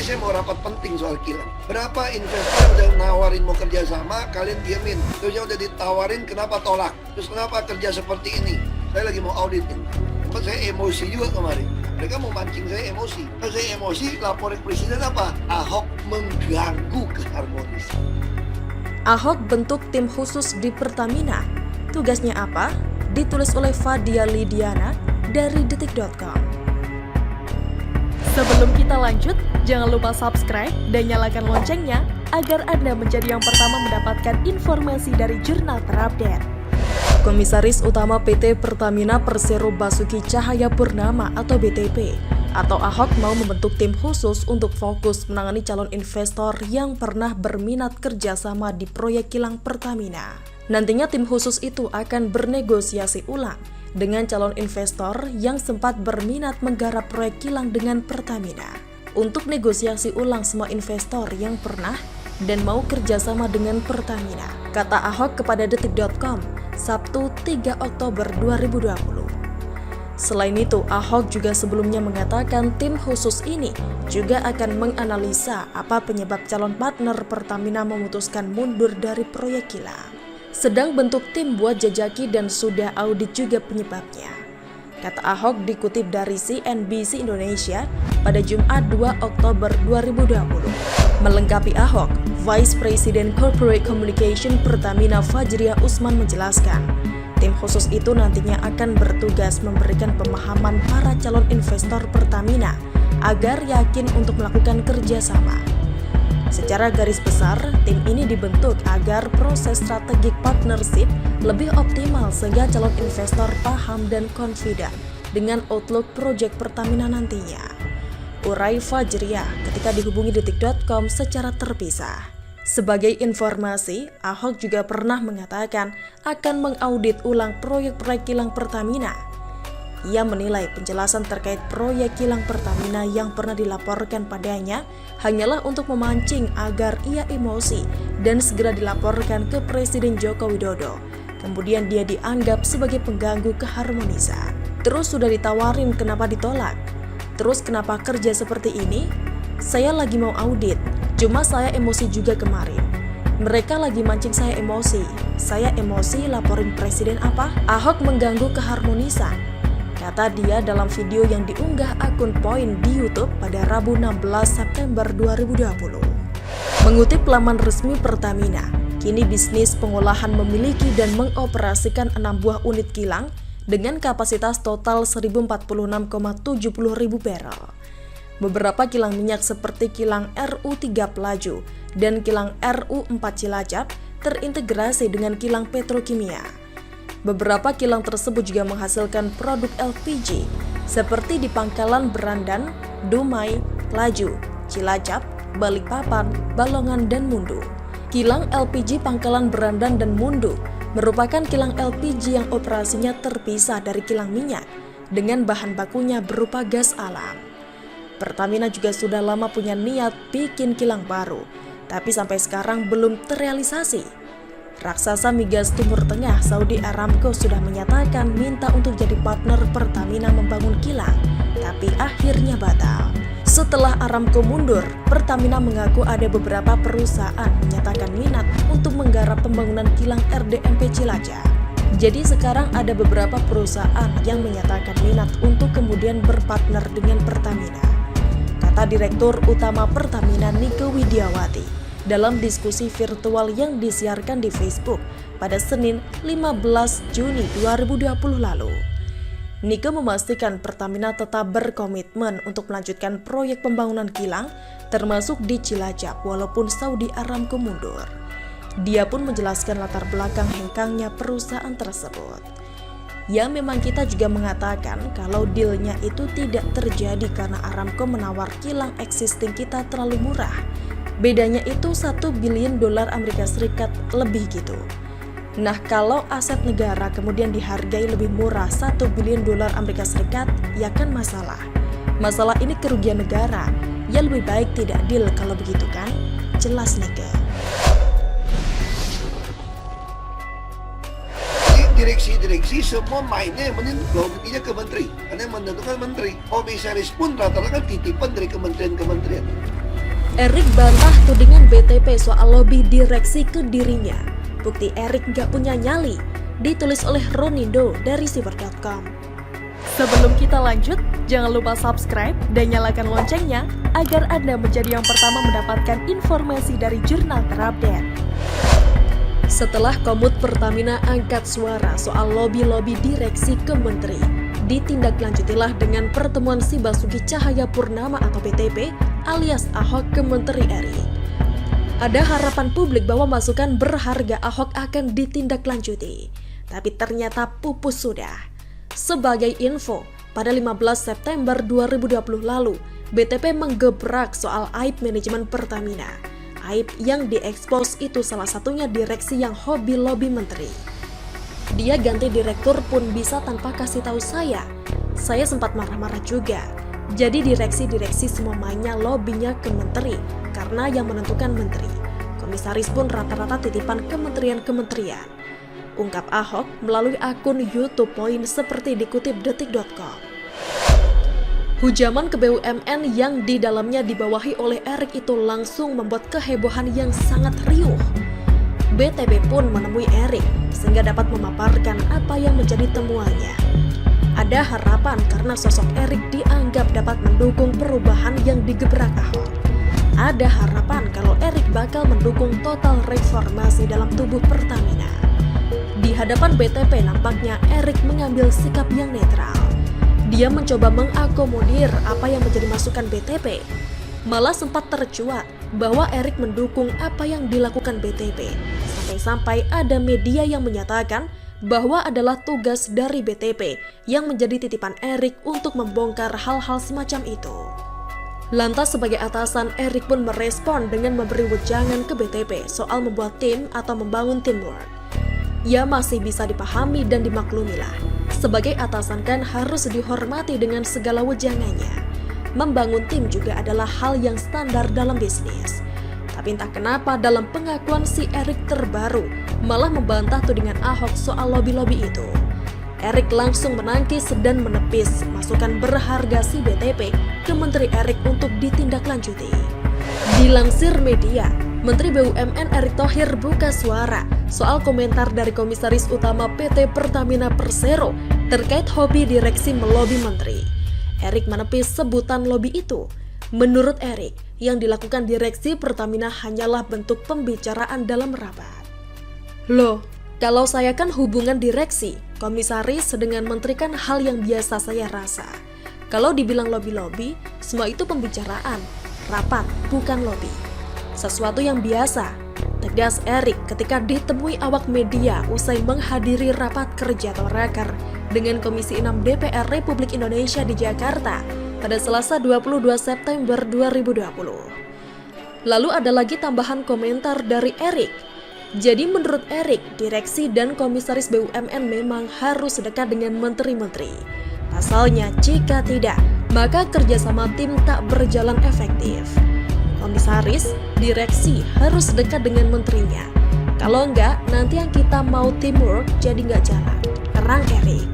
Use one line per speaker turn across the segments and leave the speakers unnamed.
Ini saya mau rapat penting soal kilang. Berapa investor udah nawarin mau kerja sama, kalian diamin. Terus yang udah ditawarin, kenapa tolak? Terus kenapa kerja seperti ini? Saya lagi mau auditin. Tempat saya emosi juga kemarin. Mereka mau mancing saya emosi. Kalau saya emosi, laporin presiden apa? Ahok mengganggu keharmonisan.
Ahok bentuk tim khusus di Pertamina. Tugasnya apa? Ditulis oleh Fadia Lidiana dari detik.com. Sebelum kita lanjut, jangan lupa subscribe dan nyalakan loncengnya agar Anda menjadi yang pertama mendapatkan informasi dari jurnal terupdate. Komisaris Utama PT Pertamina Persero Basuki Cahayapurnama atau BTP atau Ahok mau membentuk tim khusus untuk fokus menangani calon investor yang pernah berminat kerjasama di proyek kilang Pertamina. Nantinya tim khusus itu akan bernegosiasi ulang dengan calon investor yang sempat berminat menggarap proyek kilang dengan Pertamina. Untuk negosiasi ulang semua investor yang pernah dan mau kerjasama dengan Pertamina, kata Ahok kepada detik.com, Sabtu 3 Oktober 2020. Selain itu, Ahok juga sebelumnya mengatakan tim khusus ini juga akan menganalisa apa penyebab calon partner Pertamina memutuskan mundur dari proyek kilang. Sedang bentuk tim buat jajaki dan sudah audit juga penyebabnya. Kata Ahok dikutip dari CNBC Indonesia pada Jumat 2 Oktober 2020. Melengkapi Ahok, Vice President Corporate Communication Pertamina Fajriah Usman menjelaskan, tim khusus itu nantinya akan bertugas memberikan pemahaman para calon investor Pertamina agar yakin untuk melakukan kerjasama. Secara garis besar, tim ini dibentuk agar proses strategic partnership lebih optimal sehingga calon investor paham dan confident dengan outlook proyek Pertamina nantinya. Urai Fajriah ketika dihubungi detik.com secara terpisah. Sebagai informasi, Ahok juga pernah mengatakan akan mengaudit ulang proyek-proyek kilang Pertamina. Ia menilai penjelasan terkait proyek kilang Pertamina yang pernah dilaporkan padanya hanyalah untuk memancing agar ia emosi dan segera dilaporkan ke Presiden Joko Widodo. Kemudian dia dianggap sebagai pengganggu keharmonisan. Terus sudah ditawarin kenapa ditolak? Terus kenapa kerja seperti ini? Saya lagi mau audit, cuma saya emosi juga kemarin. Mereka lagi mancing saya emosi. Saya emosi laporin presiden apa? Ahok mengganggu keharmonisan, kata dia dalam video yang diunggah akun Point di YouTube pada Rabu 16 September 2020. Mengutip laman resmi Pertamina, kini bisnis pengolahan memiliki dan mengoperasikan 6 buah unit kilang dengan kapasitas total 1046,70 ribu barrel. Beberapa kilang minyak seperti kilang RU3 Pelaju dan kilang RU4 Cilacap terintegrasi dengan kilang petrokimia. Beberapa kilang tersebut juga menghasilkan produk LPG seperti di Pangkalan Berandan, Dumai, Pelaju, Cilacap, Balikpapan, Balongan, dan Mundu. Kilang LPG Pangkalan Berandan dan Mundu merupakan kilang LPG yang operasinya terpisah dari kilang minyak dengan bahan bakunya berupa gas alam. Pertamina juga sudah lama punya niat bikin kilang baru, tapi sampai sekarang belum terrealisasi. Raksasa migas Timur Tengah Saudi Aramco sudah menyatakan minta untuk jadi partner Pertamina membangun kilang, tapi akhirnya batal. Setelah Aramco mundur, Pertamina mengaku ada beberapa perusahaan menyatakan minat untuk menggarap pembangunan kilang RDMP Cilacap. Jadi sekarang ada beberapa perusahaan yang menyatakan minat untuk kemudian berpartner dengan Pertamina, kata Direktur Utama Pertamina Nike Widiawati dalam diskusi virtual yang disiarkan di Facebook pada Senin 15 Juni 2020 lalu. Nike memastikan Pertamina tetap berkomitmen untuk melanjutkan proyek pembangunan kilang termasuk di Cilacap walaupun Saudi Aramco mundur. Dia pun menjelaskan latar belakang hengkangnya perusahaan tersebut. Ya memang kita juga mengatakan kalau dealnya itu tidak terjadi karena Aramco menawar kilang existing kita terlalu murah. Bedanya itu 1 billion dolar Amerika Serikat lebih gitu. Nah kalau aset negara kemudian dihargai lebih murah 1 billion dolar Amerika Serikat, ya kan masalah. Masalah ini kerugian negara, ya lebih baik tidak deal kalau begitu kan? Jelas nih ke.
Direksi semua mainnya yang penting loginya ke menteri, karena yang menentukan menteri. Komisaris pun rata-rata kan titipan dari kementerian-kementerian.
Erik bantah tudingan BTP soal lobi direksi ke dirinya. Bukti Erik gak punya nyali, ditulis oleh Ronindo dari Siber.com. Sebelum kita lanjut, jangan lupa subscribe dan nyalakan loncengnya agar Anda menjadi yang pertama mendapatkan informasi dari jurnal terupdate. Setelah Komut Pertamina angkat suara soal lobi-lobi direksi ke menteri, ditindaklanjutilah dengan pertemuan si Basuki Cahayapurnama atau BTP alias Ahok ke Menteri Erik. Ada harapan publik bahwa masukan berharga Ahok akan ditindaklanjuti, tapi ternyata pupus sudah. Sebagai info, pada 15 September 2020 lalu, BTP menggebrak soal aib manajemen Pertamina. Aib yang diekspos itu salah satunya direksi yang hobi lobi menteri. Dia ganti direktur pun bisa tanpa kasih tahu saya. Saya sempat marah-marah juga. Jadi direksi-direksi semua mainnya lobinya ke menteri, karena yang menentukan menteri. Komisaris pun rata-rata titipan kementerian-kementerian. Ungkap Ahok melalui akun YouTube Point seperti dikutip detik.com. Hujaman ke BUMN yang di dalamnya dibawahi oleh Erik itu langsung membuat kehebohan yang sangat riuh. BTP pun menemui Erik sehingga dapat memaparkan apa yang menjadi temuannya. Ada harapan karena sosok Erik dianggap dapat mendukung perubahan yang digebrak Ahok. Ada harapan kalau Erik bakal mendukung total reformasi dalam tubuh Pertamina. Di hadapan BTP nampaknya Erik mengambil sikap yang netral. Dia mencoba mengakomodir apa yang menjadi masukan BTP. Malah sempat tercuat bahwa Erik mendukung apa yang dilakukan BTP. Sampai-sampai ada media yang menyatakan bahwa adalah tugas dari BTP yang menjadi titipan Erik untuk membongkar hal-hal semacam itu. Lantas sebagai atasan, Erik pun merespon dengan memberi wejangan ke BTP soal membuat tim atau membangun teamwork. Ya masih bisa dipahami dan dimaklumilah. Sebagai atasan kan harus dihormati dengan segala wejangannya. Membangun tim juga adalah hal yang standar dalam bisnis. Tapi entah kenapa dalam pengakuan si Erik terbaru malah membantah tudingan Ahok soal lobi-lobi itu. Erik langsung menangkis dan menepis masukan berharga si BTP ke Menteri Erik untuk ditindaklanjuti. Dilansir media, Menteri BUMN Erick Thohir buka suara soal komentar dari Komisaris Utama PT Pertamina Persero terkait hobi direksi melobi menteri. Erik menepis sebutan lobi itu. Menurut Erik, yang dilakukan direksi Pertamina hanyalah bentuk pembicaraan dalam rapat. Loh, kalau saya kan hubungan direksi, komisaris dengan menteri kan hal yang biasa saya rasa. Kalau dibilang lobi-lobi, semua itu pembicaraan, rapat, bukan lobi. Sesuatu yang biasa, tegas Erik ketika ditemui awak media usai menghadiri rapat kerja atau raker dengan Komisi 6 DPR Republik Indonesia di Jakarta pada Selasa 22 September 2020. Lalu ada lagi tambahan komentar dari Erik. Jadi menurut Erik, direksi dan komisaris BUMN memang harus dekat dengan menteri-menteri. Pasalnya jika tidak, maka kerjasama tim tak berjalan efektif. Komisaris, direksi harus dekat dengan menterinya. Kalau enggak, nanti yang kita mau teamwork jadi nggak jalan. Terang Erik.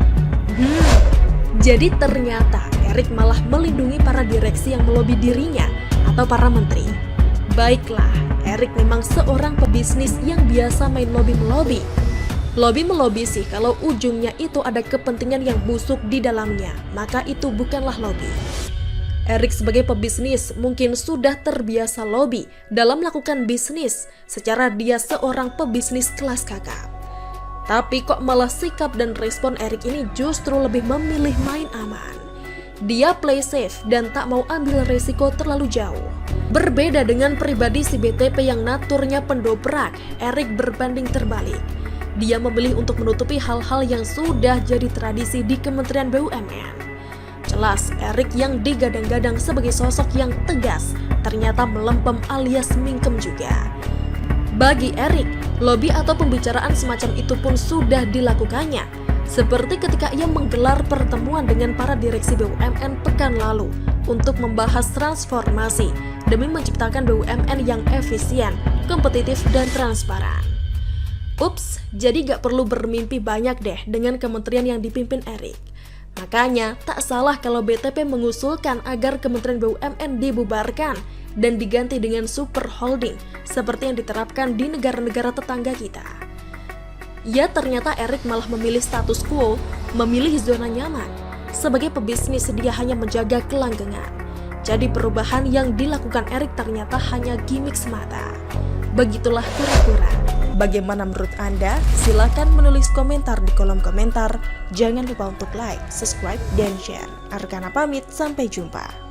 Jadi ternyata Erik malah melindungi para direksi yang melobi dirinya atau para menteri. Baiklah, Erik memang seorang pebisnis yang biasa main lobi-melobi. Lobi-melobi sih kalau ujungnya itu ada kepentingan yang busuk di dalamnya, maka itu bukanlah lobi. Erik sebagai pebisnis mungkin sudah terbiasa lobi dalam melakukan bisnis secara dia seorang pebisnis kelas kakap. Tapi kok malah sikap dan respon Erik ini justru lebih memilih main aman. Dia play safe dan tak mau ambil resiko terlalu jauh. Berbeda dengan pribadi si BTP yang naturnya pendobrak, Erik berbanding terbalik. Dia memilih untuk menutupi hal-hal yang sudah jadi tradisi di Kementerian BUMN. Jelas, Erik yang digadang-gadang sebagai sosok yang tegas, ternyata melempem alias mingkem juga. Bagi Erik, lobi atau pembicaraan semacam itu pun sudah dilakukannya. Seperti ketika ia menggelar pertemuan dengan para direksi BUMN pekan lalu untuk membahas transformasi demi menciptakan BUMN yang efisien, kompetitif, dan transparan. Ups, jadi gak perlu bermimpi banyak deh dengan kementerian yang dipimpin Erik. Makanya, tak salah kalau BTP mengusulkan agar Kementerian BUMN dibubarkan dan diganti dengan super holding seperti yang diterapkan di negara-negara tetangga kita. Ya, ternyata Erick malah memilih status quo, memilih zona nyaman. Sebagai pebisnis, dia hanya menjaga kelanggengan. Jadi perubahan yang dilakukan Erick ternyata hanya gimmick semata. Begitulah kura-kura. Bagaimana menurut Anda? Silakan menulis komentar di kolom komentar. Jangan lupa untuk like, subscribe, dan share. Arkana pamit, sampai jumpa.